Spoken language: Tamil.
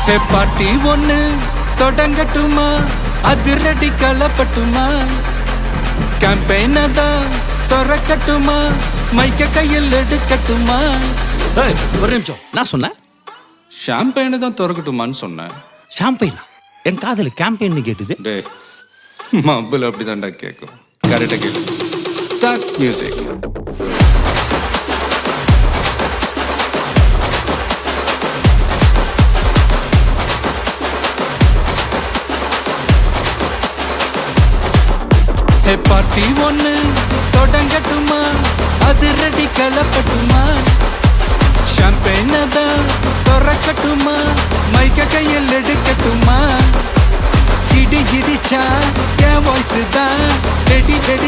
ஹே பாட்டி ஒண்ணு தொடங்கட்டுமா, அதிரடி களப்பட்டுமா, கேம்பெயின தான் திறக்கட்டுமா, மைக்க கையில் எடுக்கட்டுமா. ஒரு நிமிஷம், நான் சொன்னேன் ஷாம்பெயினை தான் திறக்கட்டுமான்னு சொன்னேன். ஷாம்பெயினா? என் காதல் கேம்பெயின் கேட்டுது. டே மப்பிள் அப்படிதான்டா கேட்கும். கரெக்டாக கேட்கு. Start music. ஹே பார்ட்டி ஒண்ணு தொடங்கட்டுமா, அதிரடி களப்பட்டுமா, ஷாம்பெயின தான் திறக்கட்டுமா, மைக்க கையில் எடுக்கட்டுமா. இடி இடிச்சா என் வாய்ஸ் தான் ரெடி ரெடி